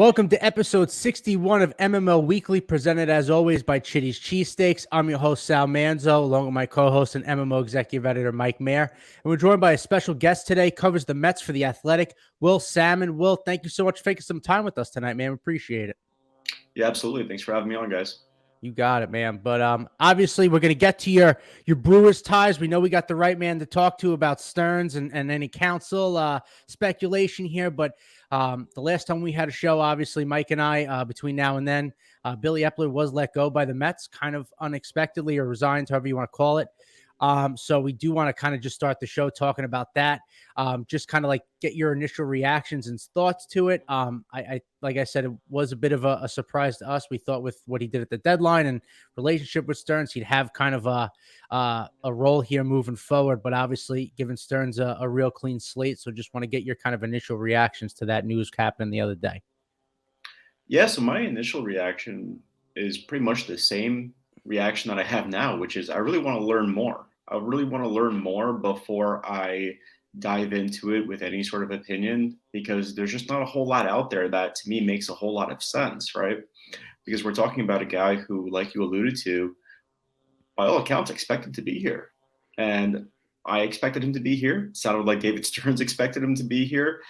Welcome to episode 61 of MMO Weekly, presented as always by Chitty's Cheesesteaks. I'm your host, Sal Manzo, along with my co-host and MMO executive editor, Mike Mayer. And we're joined by a special guest today, covers the Mets for The Athletic, Will Sammon. Will, thank you so much for taking some time with us tonight, man. We appreciate it. Yeah, absolutely. Thanks for having me on, guys. You got it, man. But obviously, we're going to get to your Brewers ties. We know we got the right man to talk to about Stearns and any Counsell speculation here. But the last time we had a show, obviously, Mike and I, between now and then, Billy Epler was let go by the Mets, kind of unexpectedly, or resigned, however you want to call it. So we do want to kind of just start the show talking about that. Just kind of like get your initial reactions and thoughts to it. I like I said, it was a bit of a surprise to us. We thought with what he did at the deadline and relationship with Stearns, he'd have kind of a role here moving forward. But obviously, giving Stearns a real clean slate. So just want to get your kind of initial reactions to that news happening the other day. Yeah, so my initial reaction is pretty much the same reaction that I have now, which is I really want to learn more. I really want to learn more before I dive into it with any sort of opinion, because there's just not a whole lot out there that to me makes a whole lot of sense, right? Because we're talking about a guy who, like you alluded to, by all accounts, expected to be here. And I expected him to be here. It sounded like David Stearns expected him to be here.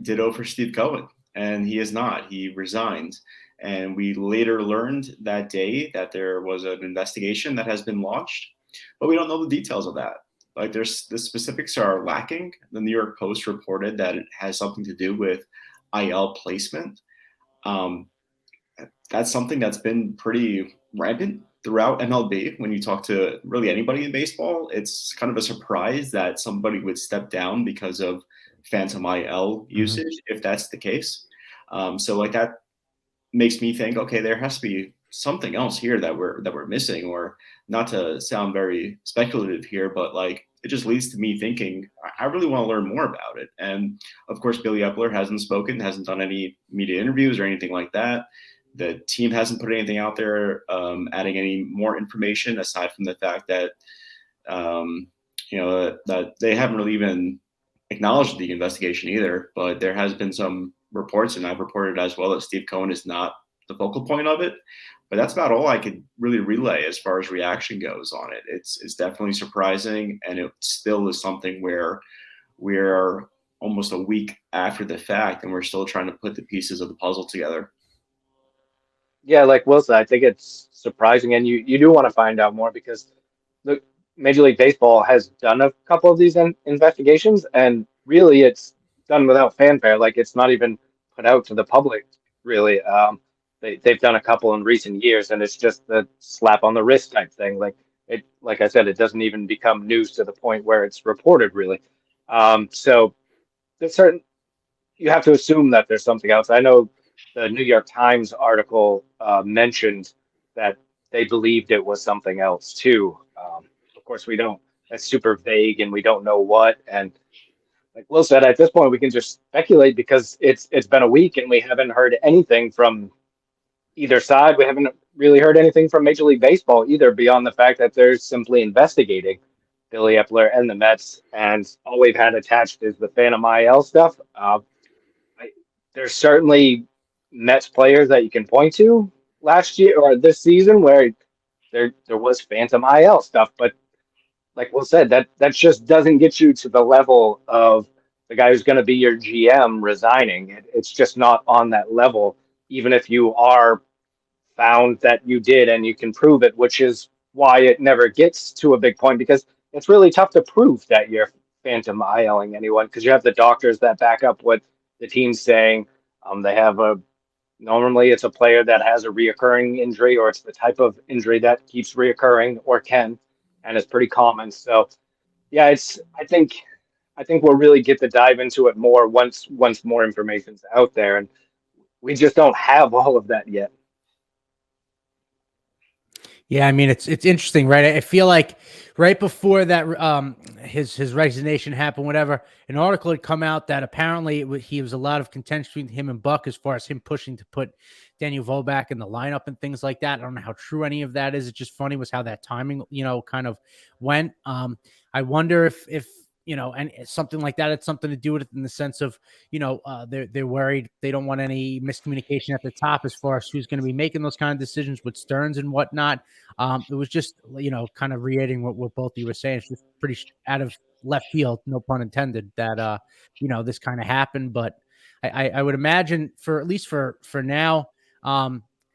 Ditto for Steve Cohen. And he is not. He resigned. And we later learned that day that there was an investigation that has been launched, but we don't know the details of that. Like, the specifics are lacking. The New York Post reported that it has something to do with IL placement. That's something that's been pretty rampant throughout MLB. When you talk to really anybody in baseball, it's kind of a surprise that somebody would step down because of phantom IL usage, if that's the case. So like that makes me think, okay, there has to be something else here that we're missing, or not to sound very speculative here, but like it just leads to me thinking I really want to learn more about it. And of course, Billy Epler hasn't spoken, hasn't done any media interviews or anything like that. The team hasn't put anything out there adding any more information aside from the fact that that they haven't really even acknowledged the investigation either. But there has been some reports, and I've reported as well, that Steve Cohen is not the focal point of it. But that's about all I could really relay as far as reaction goes on it. It's definitely surprising, and it still is something where we're almost a week after the fact, and we're still trying to put the pieces of the puzzle together. Yeah, like Will said, I think it's surprising, and you do want to find out more, because the Major League Baseball has done a couple of these investigations, and really it's done without fanfare. Like, it's not even put out to the public, really. They've done a couple in recent years, and it's just the slap on the wrist type thing. Like I said, it doesn't even become news to the point where it's reported, really. So there's you have to assume that there's something else. I know the New York Times article mentioned that they believed it was something else too. Of course, we don't. That's super vague, and we don't know what. And like Will said, at this point, we can just speculate, because it's been a week and we haven't heard anything from either side. We haven't really heard anything from Major League Baseball either, beyond the fact that they're simply investigating Billy Epler and the Mets, and all we've had attached is the phantom IL stuff. There's certainly Mets players that you can point to last year or this season where there was phantom IL stuff, but like Will said, that just doesn't get you to the level of the guy who's going to be your GM resigning. It's just not on that level, even if you are found that you did and you can prove it, which is why it never gets to a big point, because it's really tough to prove that you're phantom ILing anyone, because you have the doctors that back up what the team's saying. They have normally it's a player that has a reoccurring injury, or it's the type of injury that keeps reoccurring or can, and it's pretty common. So yeah, I think we'll really get to dive into it more once more information's out there, and we just don't have all of that yet. Yeah, I mean, it's interesting, right? I feel like right before that, his resignation happened, whatever, an article had come out that apparently he was a lot of contention between him and Buck as far as him pushing to put Daniel Voback in the lineup and things like that. I don't know how true any of that is. It's just funny was how that timing, kind of went. I wonder if and something like that, it's something to do with it in the sense of, they're worried. They don't want any miscommunication at the top as far as who's going to be making those kind of decisions with Stearns and whatnot. It was just, kind of reiterating what both of you were saying. It's just pretty out of left field, no pun intended, that, this kind of happened. But I would imagine at least for now,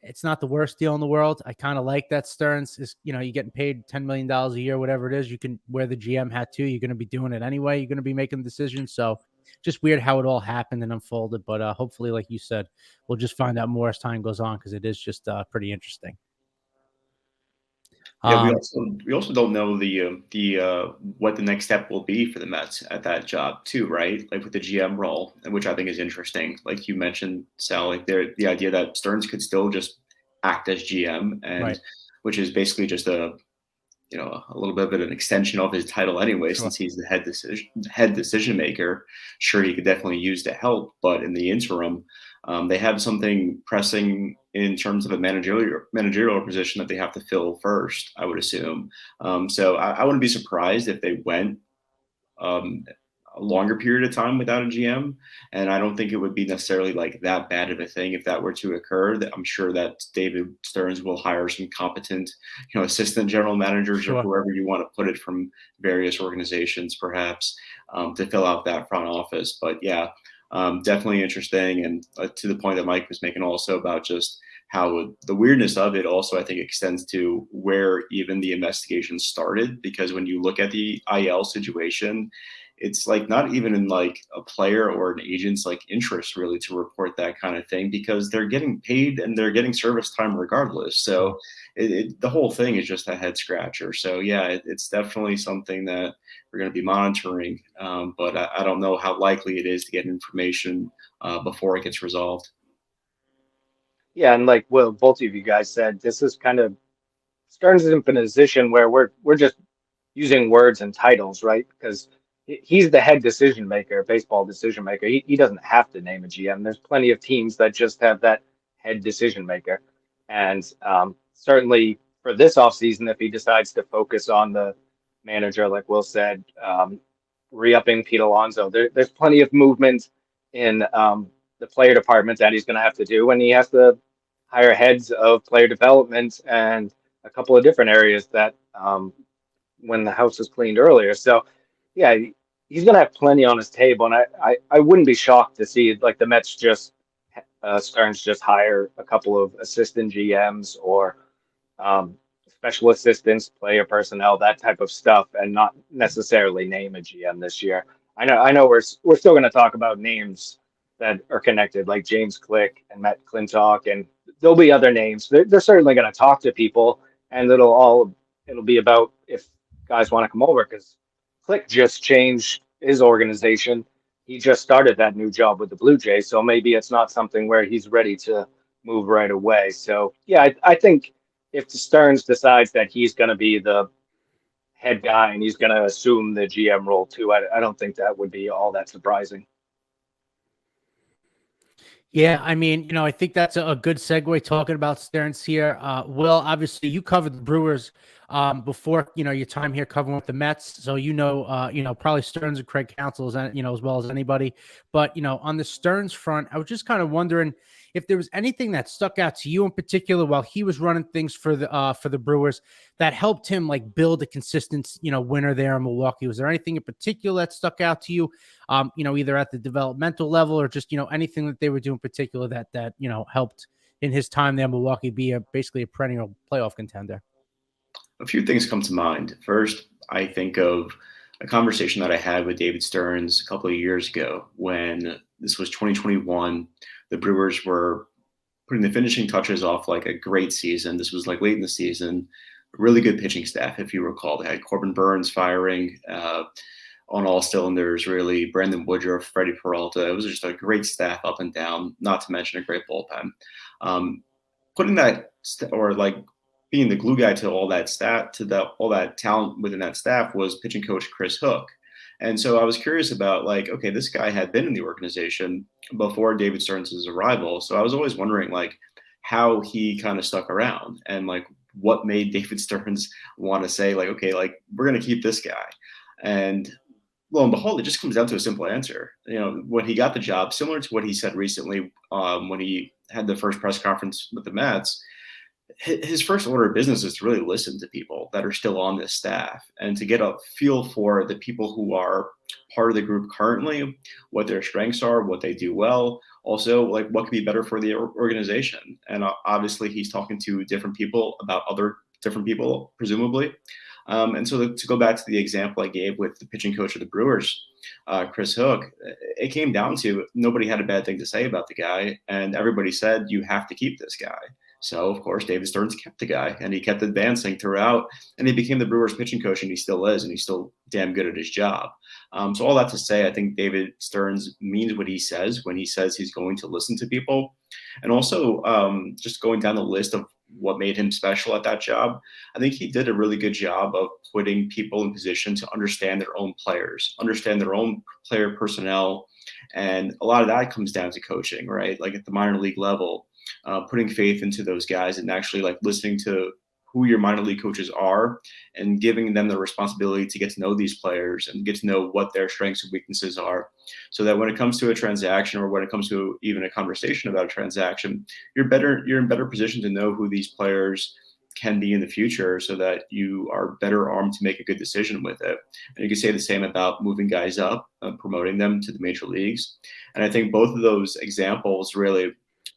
it's not the worst deal in the world. I kind of like that Stearns is, you're getting paid $10 million a year, whatever it is. You can wear the GM hat too. You're going to be doing it anyway. You're going to be making decisions. So just weird how it all happened and unfolded. But hopefully, like you said, we'll just find out more as time goes on, because it is just pretty interesting. Yeah, we also don't know the what the next step will be for the Mets at that job too, right? Like with the GM role, which I think is interesting. Like you mentioned, Sal, like the idea that Stearns could still just act as GM, and Right. which is basically just a little bit of an extension of his title anyway, Sure. since he's the head decision maker. Sure, he could definitely use the help, but in the interim, they have something pressing in terms of a managerial position that they have to fill first, I would assume. So I wouldn't be surprised if they went a longer period of time without a GM, and I don't think it would be necessarily like that bad of a thing if that were to occur. That I'm sure that David Stearns will hire some competent, assistant general managers Sure. or whoever you want to put it from various organizations, perhaps, to fill out that front office. But yeah, definitely interesting, and to the point that Mike was making also about just how the weirdness of it also, I think, extends to where even the investigation started, because when you look at the IL situation, it's like not even in like a player or an agent's like interest really to report that kind of thing, because they're getting paid and they're getting service time regardless. So the whole thing is just a head scratcher. So yeah, it's definitely something that we're going to be monitoring, but I don't know how likely it is to get information before it gets resolved. Yeah, and like Will, both of you guys said, this is kind of Stearns is in a position where we're just using words and titles, right? Because he's the head decision maker, baseball decision maker. He doesn't have to name a GM. There's plenty of teams that just have that head decision maker. And certainly for this offseason, if he decides to focus on the manager, like Will said, re-upping Pete Alonso, there's plenty of movement in the player department that he's going to have to do, and he has to hire heads of player development and a couple of different areas that when the house was cleaned earlier. So yeah, he's going to have plenty on his table, and I wouldn't be shocked to see like the Mets just Stearns just hire a couple of assistant GMs or special assistants, player personnel, that type of stuff, and not necessarily name a GM this year. I know we're still going to talk about names that are connected, like James Click and Matt Clintock, and there'll be other names. They're certainly going to talk to people, and it'll be about if guys want to come over, because Click just changed his organization. He just started that new job with the Blue Jays, so maybe it's not something where he's ready to move right away. So yeah, I think if Stearns decides that he's going to be the head guy and he's going to assume the GM role too, I don't think that would be all that surprising. Yeah, I mean, I think that's a good segue talking about Stearns here. Will, obviously you covered the Brewers before, your time here covering with the Mets. So, probably Stearns and Craig Counsell, as well as anybody. But, on the Stearns front, I was just kind of wondering if there was anything that stuck out to you in particular while he was running things for the Brewers that helped him like build a consistent, winner there in Milwaukee. Was there anything in particular that stuck out to you, either at the developmental level or just, anything that they were doing in particular that helped in his time there in Milwaukee be basically a perennial playoff contender? A few things come to mind. First, I think of a conversation that I had with David Stearns a couple of years ago when this was 2021. The Brewers were putting the finishing touches off like a great season. This was like late in the season. Really good pitching staff, if you recall. They had Corbin Burns firing on all cylinders, really. Brandon Woodruff, Freddie Peralta. It was just a great staff up and down, not to mention a great bullpen. Putting that or like being the glue guy to all that all that talent within that staff was pitching coach Chris Hook. And so I was curious about like, okay, this guy had been in the organization before David Stearns' arrival. So I was always wondering like how he kind of stuck around and like what made David Stearns want to say like, okay, like we're going to keep this guy. And lo and behold, it just comes down to a simple answer. When he got the job, similar to what he said recently when he had the first press conference with the Mets, his first order of business is to really listen to people that are still on this staff and to get a feel for the people who are part of the group currently, what their strengths are, what they do well, also like what could be better for the organization. And obviously he's talking to different people about other different people, presumably. And so to go back to the example I gave with the pitching coach of the Brewers, Chris Hook, it came down to nobody had a bad thing to say about the guy. And everybody said, you have to keep this guy. So, of course, David Stearns kept the guy, and he kept advancing throughout, and he became the Brewers pitching coach, and he still is, and he's still damn good at his job. So all that to say, I think David Stearns means what he says when he says he's going to listen to people. And also just going down the list of what made him special at that job, I think he did a really good job of putting people in position to understand their own players, understand their own player personnel. And a lot of that comes down to coaching, right? Like at the minor league level, putting faith into those guys and actually like listening to who your minor league coaches are and giving them the responsibility to get to know these players and get to know what their strengths and weaknesses are, so that when it comes to a transaction or when it comes to even a conversation about a transaction, you're in better position to know who these players can be in the future, so that you are better armed to make a good decision with it. And you can say the same about moving guys up, promoting them to the major leagues. And I think both of those examples really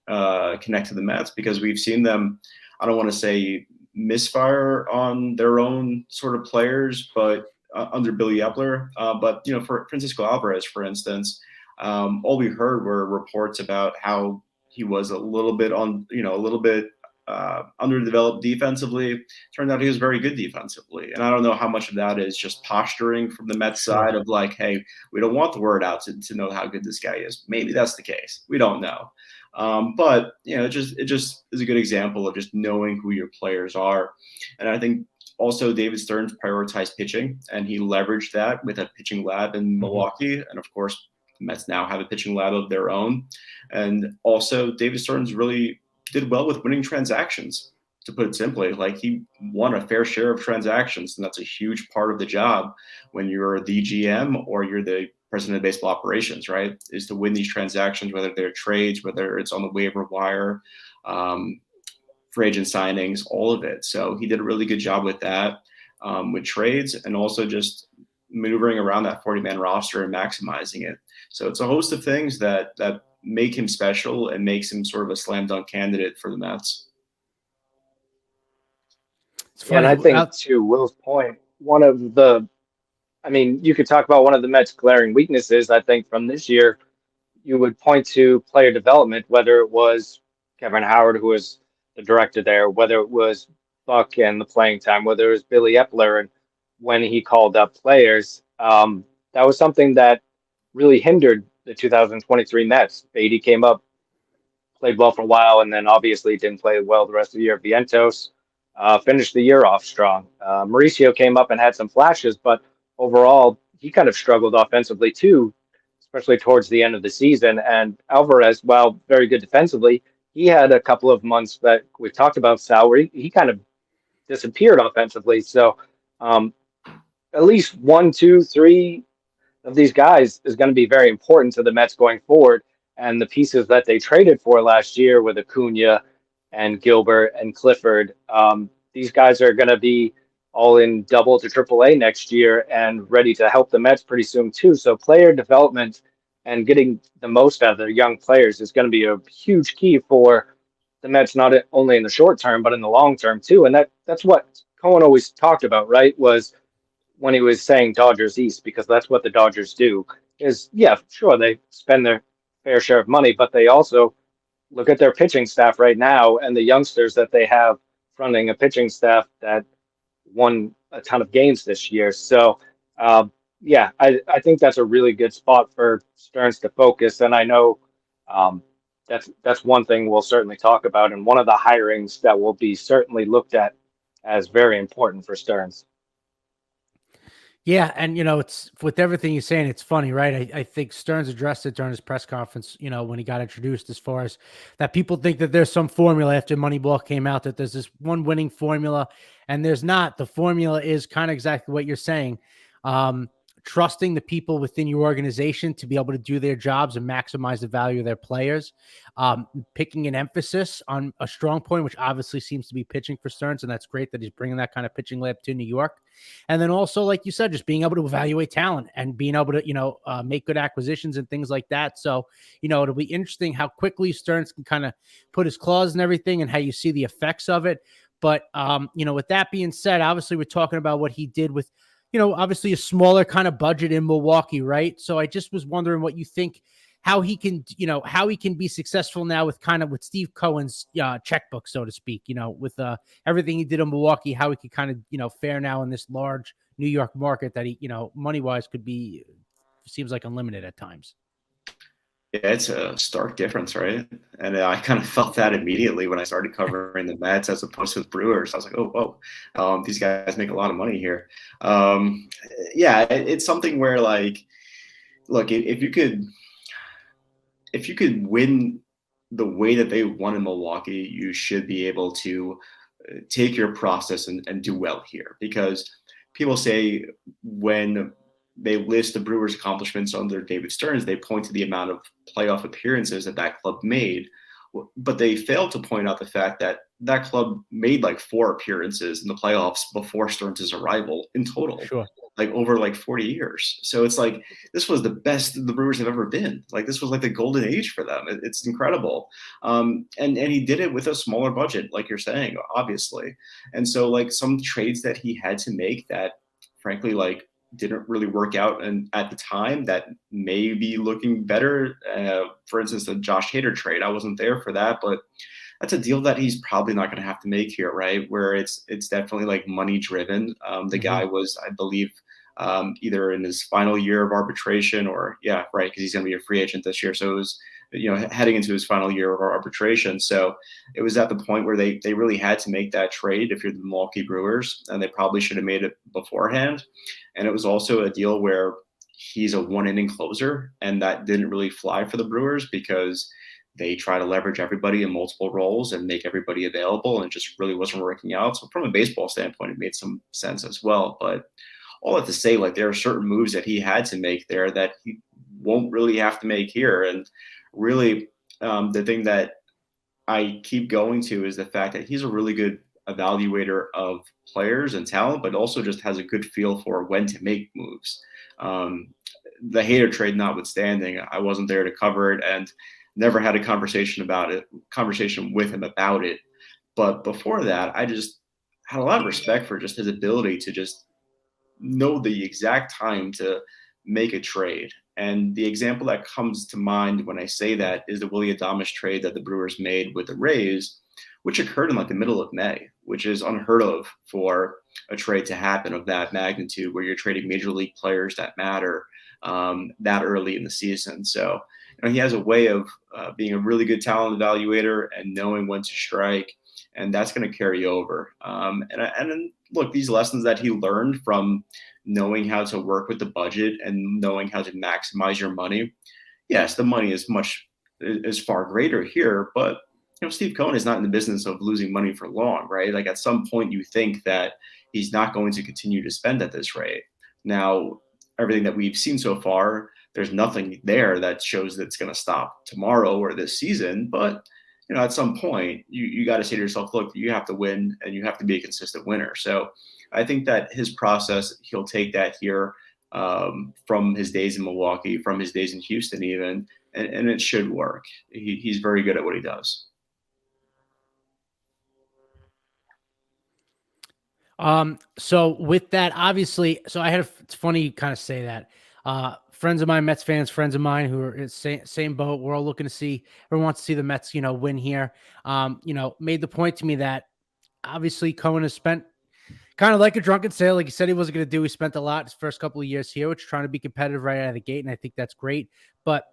connect to the Mets, because we've seen them, I don't want to say misfire on their own sort of players, but under Billy Epler. But, for Francisco Alvarez, for instance, all we heard were reports about how he was a little bit underdeveloped defensively. Turned out he was very good defensively. And I don't know how much of that is just posturing from the Mets side of like, hey, we don't want the word out to know how good this guy is. Maybe that's the case. We don't know. But it just is a good example of just knowing who your players are. And I think also David Stearns prioritized pitching, and he leveraged that with a pitching lab in Milwaukee. And of course, the Mets now have a pitching lab of their own. And also David Stearns really did well with winning transactions, to put it simply. Like, he won a fair share of transactions, and that's a huge part of the job when you're the GM or you're the president of baseball operations, right? Is to win these transactions, whether they're trades, whether it's on the waiver wire, free agent signings, all of it. So he did a really good job with that, with trades, and also just maneuvering around that 40-man roster and maximizing it. So it's a host of things that make him special and makes him sort of a slam dunk candidate for the Mets. Yeah, and I think to Will's point, you could talk about one of the Mets' glaring weaknesses. I think from this year, you would point to player development, whether it was Kevin Howard, who was the director there, whether it was Buck and the playing time, whether it was Billy Epler and when he called up players. That was something that really hindered the 2023 Mets. Beatty came up, played well for a while, and then obviously didn't play well the rest of the year. Vientos finished the year off strong. Mauricio came up and had some flashes, but overall, he kind of struggled offensively too, especially towards the end of the season. And Alvarez, while very good defensively, he had a couple of months that we've talked about, Sal, where he kind of disappeared offensively. So at least 1, 2, 3 of these guys is going to be very important to the Mets going forward. And the pieces that they traded for last year with Acuna and Gilbert and Clifford, these guys are going to be all in double to triple A next year and ready to help the Mets pretty soon too. So player development and getting the most out of their young players is going to be a huge key for the Mets, not only in the short term, but in the long term too. And that's what Cohen always talked about, right? Was when he was saying Dodgers East, because that's what the Dodgers do. Is, yeah, sure, they spend their fair share of money, but they also look at their pitching staff right now and the youngsters that they have fronting a pitching staff that won a ton of games this year. So, I think that's a really good spot for Stearns to focus. And I know that's one thing we'll certainly talk about, and one of the hirings that will be certainly looked at as very important for Stearns. Yeah, and it's with everything you're saying, it's funny, right? I think Stearns addressed it during his press conference, when he got introduced, as far as that people think that there's some formula after Moneyball came out, that there's this one winning formula, and there's not. The formula is kind of exactly what you're saying. trusting the people within your organization to be able to do their jobs and maximize the value of their players, picking an emphasis on a strong point, which obviously seems to be pitching for Stearns. And that's great that he's bringing that kind of pitching lab to New York. And then also, like you said, just being able to evaluate talent and being able to, make good acquisitions and things like that. So, it'll be interesting how quickly Stearns can kind of put his claws in everything and how you see the effects of it. But, with that being said, obviously we're talking about what he did with, obviously a smaller kind of budget in Milwaukee, right? So I just was wondering what you think, how he can be successful now with Steve Cohen's checkbook, so to speak, with everything he did in Milwaukee, how he could kind of, fare now in this large New York market that he, money-wise seems like unlimited at times. Yeah, it's a stark difference, right? And I kind of felt that immediately when I started covering the Mets as opposed to the Brewers. I was like, oh, whoa, these guys make a lot of money here. It's something where, like, look, if you could win the way that they won in Milwaukee, you should be able to take your process and do well here. Because people say when they list the Brewers' accomplishments under David Stearns, they point to the amount of playoff appearances that club made, but they fail to point out the fact that that club made like 4 appearances in the playoffs before Stearns' arrival in total, Sure. like over like 40 years. So it's like, this was the best the Brewers have ever been. Like, this was like the golden age for them. It's incredible. And he did it with a smaller budget, like you're saying, obviously. And so, like, some trades that he had to make that, frankly, like, didn't really work out and at the time that may be looking better. For instance, the Josh Hader trade, I wasn't there for that, but that's a deal that he's probably not going to have to make here, right? Where it's definitely like money driven. The guy was, I believe, either in his final year of arbitration or because he's going to be a free agent this year. So it was, heading into his final year of arbitration. So it was at the point where they really had to make that trade if you're the Milwaukee Brewers, and they probably should have made it beforehand. And it was also a deal where he's a 1-inning closer, and that didn't really fly for the Brewers because they try to leverage everybody in multiple roles and make everybody available, and it just really wasn't working out. So from a baseball standpoint, it made some sense as well. But all that to say, like, there are certain moves that he had to make there that he won't really have to make here. And really, the thing that I keep going to is the fact that he's a really good evaluator of players and talent, but also just has a good feel for when to make moves. The Hader trade notwithstanding, I wasn't there to cover it and never had a conversation with him about it. But before that, I just had a lot of respect for just his ability to just know the exact time to make a trade. And the example that comes to mind when I say that is the Willy Adames trade that the Brewers made with the Rays, which occurred in like the middle of May, which is unheard of for a trade to happen of that magnitude, where you're trading major league players that matter that early in the season. So he has a way of being a really good talent evaluator and knowing when to strike, and that's going to carry over. And then look, these lessons that he learned from knowing how to work with the budget and knowing how to maximize your money. Yes, the money is far greater here, but Steve Cohen is not in the business of losing money for long, right? Like, at some point you think that he's not going to continue to spend at this rate. Now, everything that we've seen so far, there's nothing there that shows that it's going to stop tomorrow or this season. But, at some point you got to say to yourself, look, you have to win and you have to be a consistent winner. So I think that his process, he'll take that here from his days in Milwaukee, from his days in Houston even, and it should work. He's very good at what he does. So with that, obviously, it's funny you kind of say that. Friends of mine, Mets fans, friends of mine who are in the same boat. We're all looking to see, everyone wants to see the Mets, win here. Made the point to me that obviously Cohen has spent kind of like a drunken sailor. Like he said he wasn't going to do. He spent a lot his first couple of years here, which is trying to be competitive right out of the gate. And I think that's great. But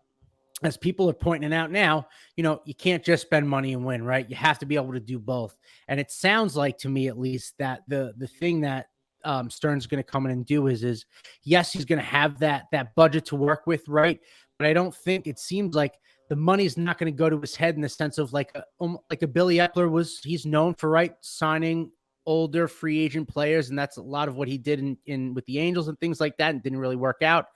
as people are pointing out now, you can't just spend money and win, right? You have to be able to do both. And it sounds like, to me at least, that the thing that Stearns is going to come in and do is yes, he's going to have that budget to work with, right? But I don't think, it seems like the money's not going to go to his head in the sense of like a Billy Epler was. He's known for signing older free agent players, and that's a lot of what he did in with the Angels and things like that, and didn't really work out.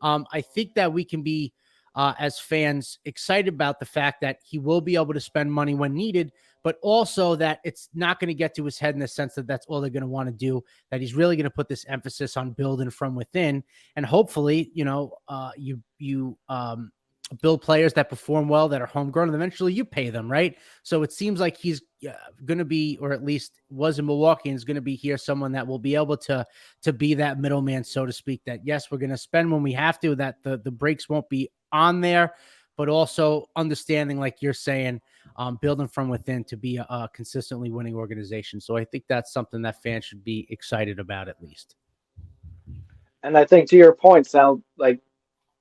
I think that we can be, as fans, excited about the fact that he will be able to spend money when needed, but also that it's not going to get to his head in the sense that that's all they're going to want to do, that he's really going to put this emphasis on building from within. And hopefully, you build players that perform well, that are homegrown, and eventually you pay them, right? So it seems like he's going to be, or at least was in Milwaukee, and is going to be here, someone that will be able to be that middleman, so to speak, that yes, we're going to spend when we have to, that the brakes won't be on there, but also understanding, like you're saying, building from within to be a consistently winning organization. So I think that's something that fans should be excited about, at least. And I think to your point, Sal, like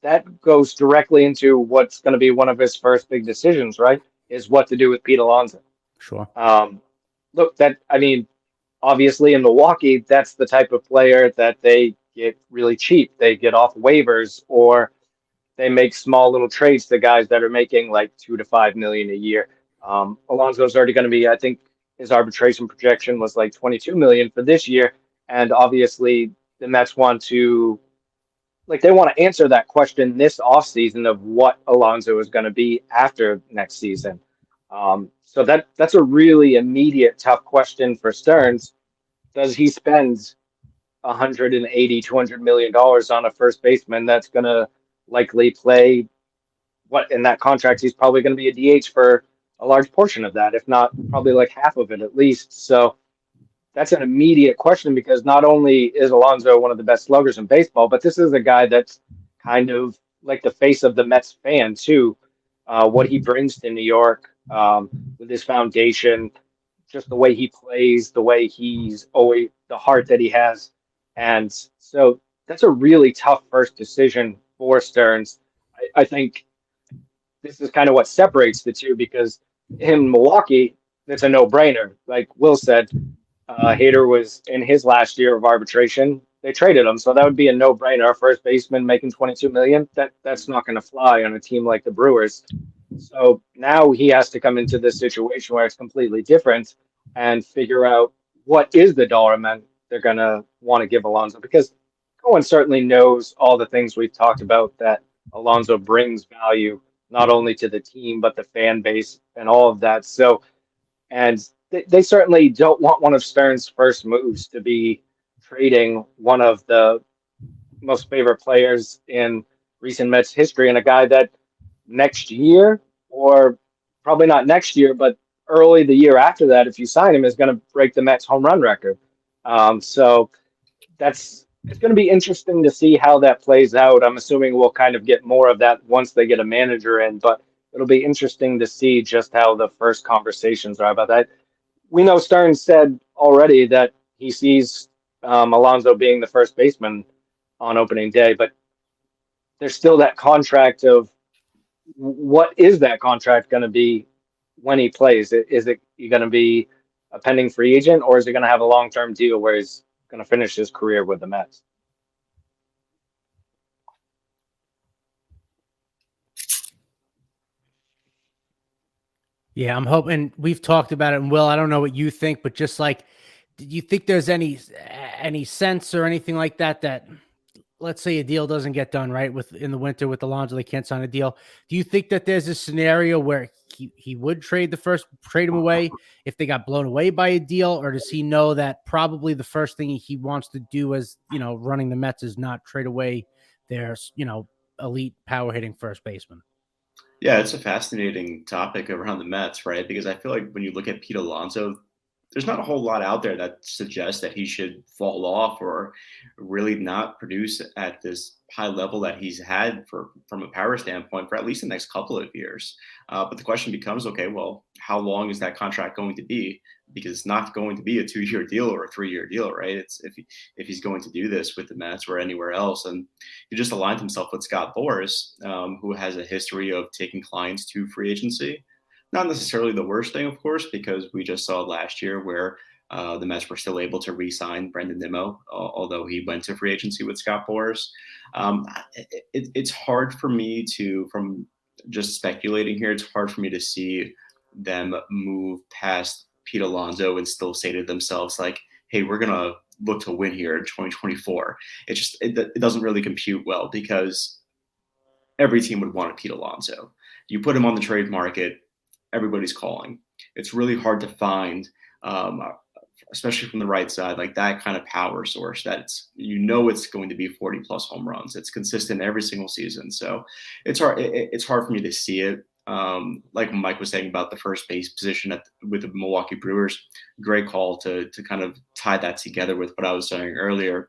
that goes directly into what's going to be one of his first big decisions, right? Is what to do with Pete Alonso. Sure. Look, obviously in Milwaukee, that's the type of player that they get really cheap. They get off waivers, or they make small little trades to guys that are making like $2 to $5 million a year. Alonso's already going to be, I think his arbitration projection was like $22 million for this year. And obviously the Mets want to, they want to answer that question this offseason of what Alonso is going to be after next season. So that's a really immediate, tough question for Stearns. Does he spend $180, $200 million on a first baseman that's going to likely play what in that contract? He's probably going to be a DH for a large portion of that, if not probably like half of it at least. So that's an immediate question, because not only is Alonso one of the best sluggers in baseball, but this is a guy that's kind of like the face of the Mets fan too. What he brings to New York, with his foundation, just the way he plays, the way he's always, the heart that he has. And so that's a really tough first decision for Stearns. I think this is kind of what separates the two, because in Milwaukee, it's a no-brainer. Like Will said, Hader was in his last year of arbitration. They traded him, so that would be a no-brainer. Our first baseman making $22 million, that's not going to fly on a team like the Brewers. So now he has to come into this situation where it's completely different and figure out what is the dollar amount they're going to want to give Alonso, because Cohen certainly knows all the things we've talked about that Alonso brings value, not only to the team, but the fan base and all of that. So, and they certainly don't want one of Stearns' first moves to be trading one of the most favorite players in recent Mets history, and a guy that next year, or probably not next year, but early the year after that, if you sign him, is going to break the Mets home run record. So it's going to be interesting to see how that plays out. I'm assuming we'll kind of get more of that once they get a manager in, but it'll be interesting to see just how the first conversations are about that. We know Stearns said already that he sees Alonso being the first baseman on opening day, but there's still that contract of what is that contract going to be when he plays? Is it going to be a pending free agent, or is he going to have a long-term deal where he's going to finish his career with the Mets? Yeah, I'm hoping. We've talked about it, and Will, I don't know what you think, but just like, do you think there's any sense or anything like that, let's say a deal doesn't get done right in the winter with Alonso, they can't sign a deal. Do you think that there's a scenario where he would trade him away if they got blown away by a deal, or does he know that probably the first thing he wants to do as, running the Mets is not trade away their, elite power hitting first baseman? Yeah, it's a fascinating topic around the Mets, right? Because I feel like when you look at Pete Alonso, there's not a whole lot out there that suggests that he should fall off or really not produce at this high level that he's had from a power standpoint for at least the next couple of years. But the question becomes, okay, well, how long is that contract going to be? Because it's not going to be a 2-year deal or a 3-year deal, right? It's if he's going to do this with the Mets or anywhere else. And he just aligned himself with Scott Boras, who has a history of taking clients to free agency. Not necessarily the worst thing, of course, because we just saw last year where the Mets were still able to re-sign Brendan Nimmo, although he went to free agency with Scott Boras. It's hard for me from just speculating here, it's hard for me to see them move past Pete Alonso and still say to themselves, like, hey, we're going to look to win here in 2024. It doesn't really compute well, because every team would want a Pete Alonso. You put him on the trade market, everybody's calling. It's really hard to find, especially from the right side, like that kind of power source that it's going to be 40 plus home runs. It's consistent every single season. So it's hard. It's hard for me to see it. Like Mike was saying about the first base position with the Milwaukee Brewers, great call to kind of tie that together with what I was saying earlier.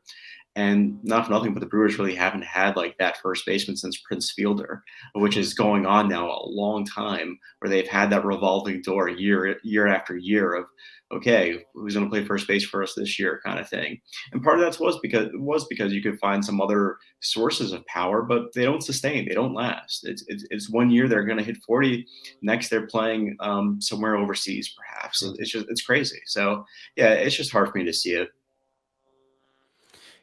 And not for nothing, but the Brewers really haven't had like that first baseman since Prince Fielder, which is going on now a long time, where they've had that revolving door year after year of, okay, who's going to play first base for us this year, kind of thing. And part of that was because you could find some other sources of power, but they don't sustain, they don't last. It's 1 year they're going to hit 40, next they're playing somewhere overseas, perhaps. It's crazy. So yeah, it's just hard for me to see it.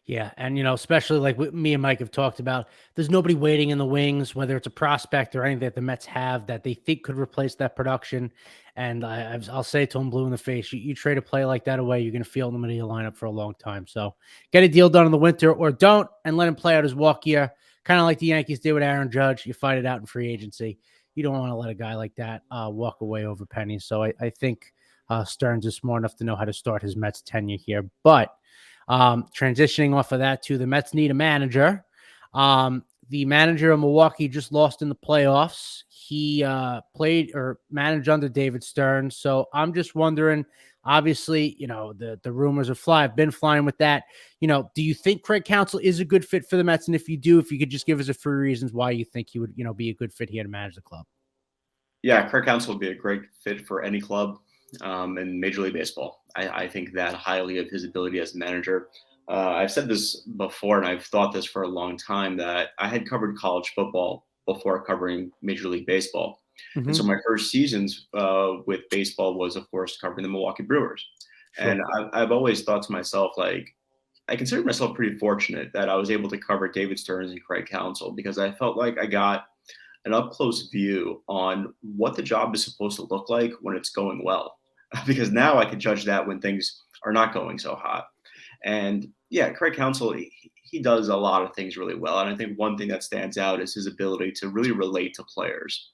Yeah. And, especially like me and Mike have talked about, there's nobody waiting in the wings, whether it's a prospect or anything that the Mets have that they think could replace that production. And I'll say it to them blue in the face, you trade a play like that away, you're going to feel them in your lineup for a long time. So get a deal done in the winter, or don't, and let him play out his walk year. Kind of like the Yankees did with Aaron Judge. You fight it out in free agency. You don't want to let a guy like that walk away over pennies. So I think Stearns is smart enough to know how to start his Mets tenure here. But transitioning off of that to the Mets need a manager. The manager of Milwaukee just lost in the playoffs. He played or managed under David Stearns. So I'm just wondering, obviously, the rumors have been flying with that. Do you think Craig Counsell is a good fit for the Mets? And if you do, if you could just give us a few reasons why you think he would, be a good fit here to manage the club. Yeah, Craig Counsell would be a great fit for any club in Major League Baseball. I think that highly of his ability as a manager. I've said this before, and I've thought this for a long time, that I had covered college football before covering Major League Baseball. Mm-hmm. And so my first seasons with baseball was, of course, covering the Milwaukee Brewers. Sure. And I've always thought to myself, like, I consider myself pretty fortunate that I was able to cover David Stearns and Craig Counsell, because I felt like I got an up-close view on what the job is supposed to look like when it's going well. Because now I can judge that when things are not going so hot. And yeah, Craig Counsell, he does a lot of things really well. And I think one thing that stands out is his ability to really relate to players.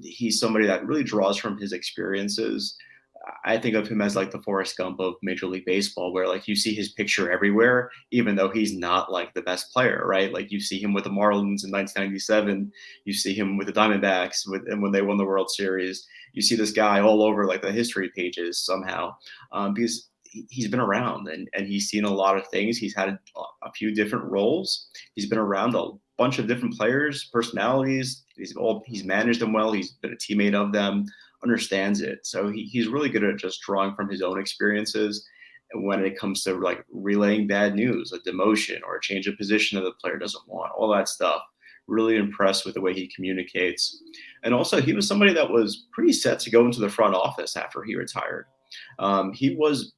He's somebody that really draws from his experiences. I think of him as like the Forrest Gump of Major League Baseball, where like you see his picture everywhere, even though he's not like the best player, right? Like you see him with the Marlins in 1997, you see him with the Diamondbacks and when they won the World Series, you see this guy all over like the history pages somehow, because he's been around and he's seen a lot of things. He's had a few different roles. He's been around a bunch of different players, personalities. He's managed them well. He's been a teammate of them, understands it. So he's really good at just drawing from his own experiences. And when it comes to like relaying bad news, a demotion or a change of position that the player doesn't want, all that stuff, really impressed with the way he communicates. And also he was somebody that was pretty set to go into the front office after he retired. He was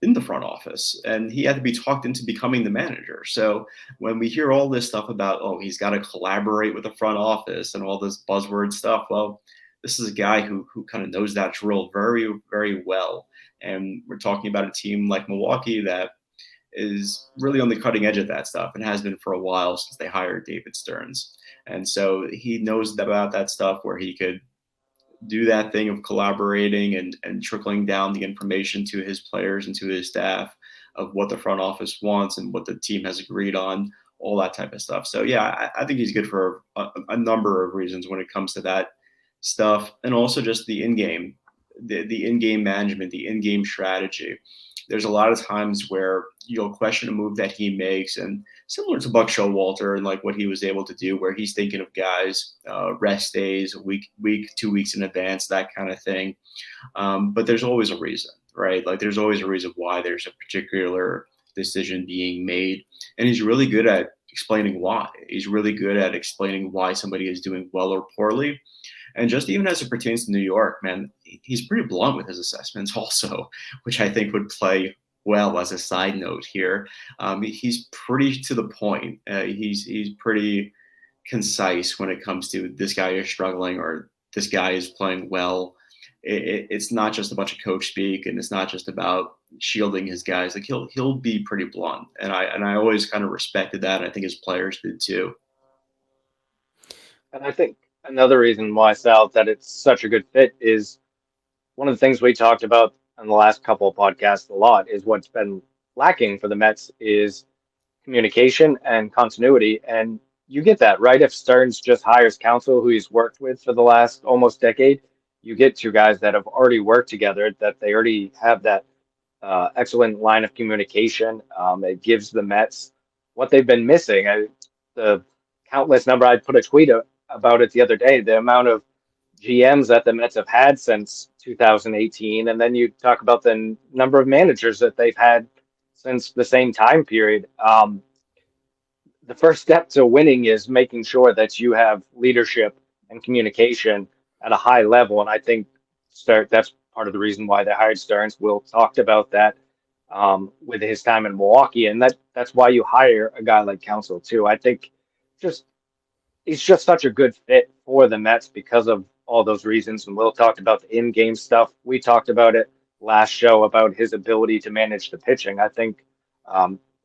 in the front office and he had to be talked into becoming the manager. So when we hear all this stuff about, oh, he's got to collaborate with the front office and all this buzzword stuff, well, this is a guy who kind of knows that drill very, very well. And we're talking about a team like Milwaukee that is really on the cutting edge of that stuff and has been for a while since they hired David Stearns. And so he knows about that stuff where he could do that thing of collaborating and trickling down the information to his players and to his staff of what the front office wants and what the team has agreed on, all that type of stuff. So yeah, I think he's good for a number of reasons when it comes to that stuff. And also just the in-game, the in-game management, the in-game strategy. There's a lot of times where you'll question a move that he makes, and similar to Buck Showalter and like what he was able to do, where he's thinking of guys rest days, a week, 2 weeks in advance, that kind of thing. But there's always a reason, right? Like there's always a reason why there's a particular decision being made, and he's really good at explaining why. He's really good at explaining why somebody is doing well or poorly. And just even as it pertains to New York, man, he's pretty blunt with his assessments also, which I think would play well as a side note here. He's pretty to the point. He's pretty concise when it comes to this guy is struggling or this guy is playing well. it's not just a bunch of coach speak, and it's not just about shielding his guys. Like he'll be pretty blunt, and I always kind of respected that. And I think his players did too. And I think another reason why, Sal, that it's such a good fit is one of the things we talked about in the last couple of podcasts a lot is what's been lacking for the Mets is communication and continuity. And you get that, right? If Stearns just hires Counsell, who he's worked with for the last almost decade, you get two guys that have already worked together, that they already have that excellent line of communication. It gives the Mets what they've been missing. The countless number, I put a tweet about it the other day, the amount of GMs that the Mets have had since 2018, and then you talk about the number of managers that they've had since the same time period. The first step to winning is making sure that you have leadership and communication at a high level, and I think that's part of the reason why they hired Stearns. Will talked about that with his time in Milwaukee, and that's why you hire a guy like Counsell too. I think just he's just such a good fit for the Mets because of all those reasons. And Will talked about the in-game stuff. We talked about it last show about his ability to manage the pitching. I think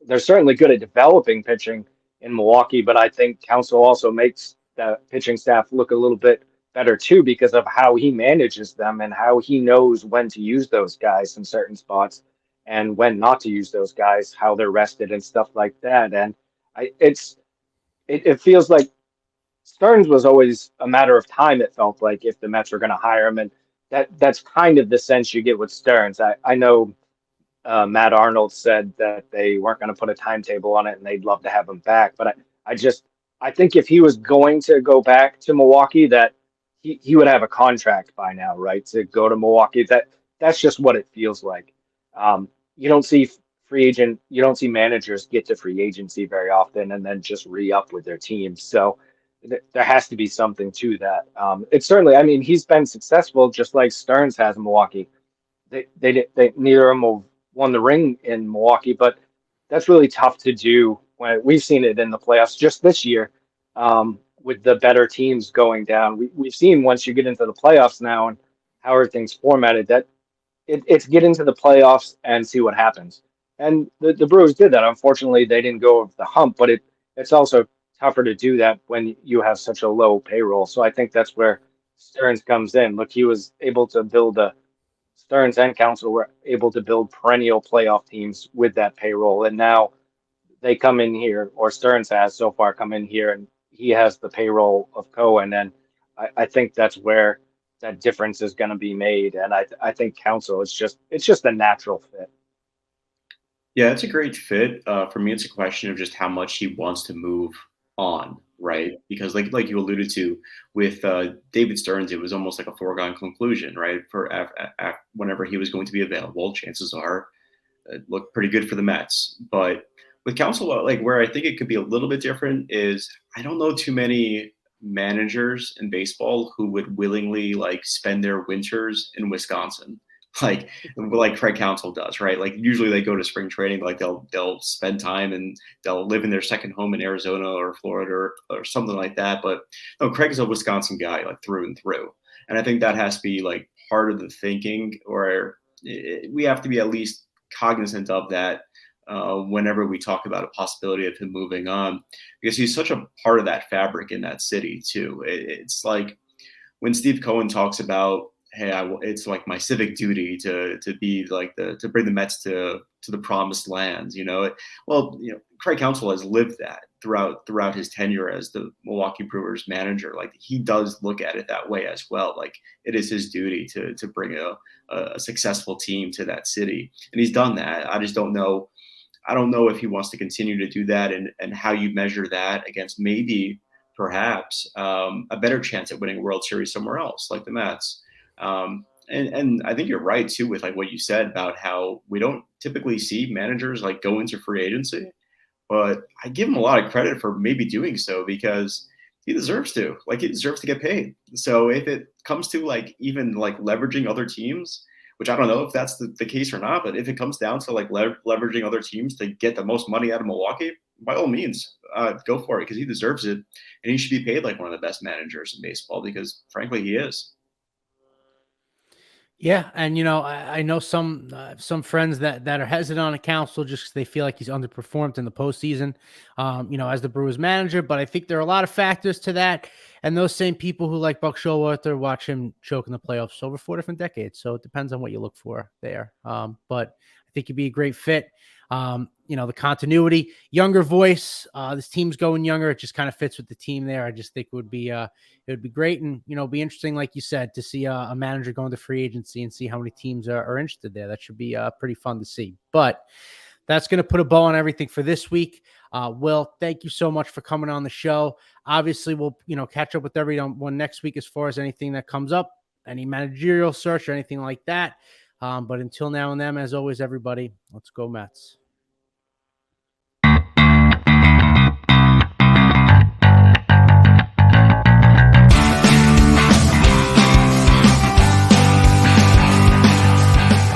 they're certainly good at developing pitching in Milwaukee, but I think Counsell also makes the pitching staff look a little bit better too because of how he manages them and how he knows when to use those guys in certain spots and when not to use those guys, how they're rested and stuff like that. And it feels like Stearns was always a matter of time, it felt like, if the Mets were going to hire him. And that's kind of the sense you get with Stearns. I know Matt Arnold said that they weren't going to put a timetable on it and they'd love to have him back. But I think if he was going to go back to Milwaukee, that he would have a contract by now, right? To go to Milwaukee. That's just what it feels like. You don't see you don't see managers get to free agency very often and then just re-up with their teams. So there has to be something to that. It's certainly, I mean, he's been successful just like Stearns has in Milwaukee. They neither of them have won the ring in Milwaukee, but that's really tough to do when we've seen it in the playoffs just this year with the better teams going down. We've seen once you get into the playoffs now and how everything's formatted that it's get into the playoffs and see what happens. And the Brewers did that. Unfortunately, they didn't go over the hump, but it's also tougher to do that when you have such a low payroll. So I think that's where Stearns comes in. Look, he was able to Stearns and Counsell were able to build perennial playoff teams with that payroll. And now they come in here, or Stearns has so far come in here, and he has the payroll of Cohen. And I think that's where that difference is going to be made. And I think Counsell it's just a natural fit. Yeah, it's a great fit. For me, it's a question of just how much he wants to move on, right? Because like you alluded to with David Stearns, it was almost like a foregone conclusion, right? For whenever he was going to be available, chances are it looked pretty good for the Mets. But with Counsell, like where I think it could be a little bit different is I don't know too many managers in baseball who would willingly like spend their winters in Wisconsin like Craig Counsell does, right? Like usually they go to spring training, like they'll spend time and they'll live in their second home in Arizona or Florida or something like that. But no, Craig's a Wisconsin guy, like through and through. And I think that has to be like part of the thinking, or we have to be at least cognizant of that whenever we talk about a possibility of him moving on, because he's such a part of that fabric in that city too. It's like when Steve Cohen talks about, hey, it's like my civic duty to be like to bring the Mets to the promised lands, Craig Counsell has lived that throughout his tenure as the Milwaukee Brewers manager. Like he does look at it that way as well. Like it is his duty to bring a successful team to that city, and he's done that. I just don't know. I don't know if he wants to continue to do that, and how you measure that against perhaps a better chance at winning a World Series somewhere else, like the Mets. And I think you're right too with like what you said about how we don't typically see managers like go into free agency, but I give him a lot of credit for maybe doing so because he deserves to. Like he deserves to get paid. So if it comes to like even like leveraging other teams, which I don't know if that's the case or not, but if it comes down to like leveraging other teams to get the most money out of Milwaukee, by all means, go for it because he deserves it, and he should be paid like one of the best managers in baseball because frankly he is. Yeah, and I know some friends that are hesitant on Counsell just 'cause they feel like he's underperformed in the postseason, as the Brewers manager. But I think there are a lot of factors to that, and those same people who like Buck Showalter watch him choke in the playoffs over 4 different decades. So it depends on what you look for there. But I think he'd be a great fit. The continuity, younger voice. This team's going younger. It just kind of fits with the team there. I just think it would be great, and be interesting, like you said, to see a manager go into free agency and see how many teams are interested there. That should be pretty fun to see. But that's going to put a bow on everything for this week. Will, thank you so much for coming on the show. Obviously, we'll catch up with everyone next week as far as anything that comes up, any managerial search or anything like that. But until now and then, as always, everybody, let's go Mets.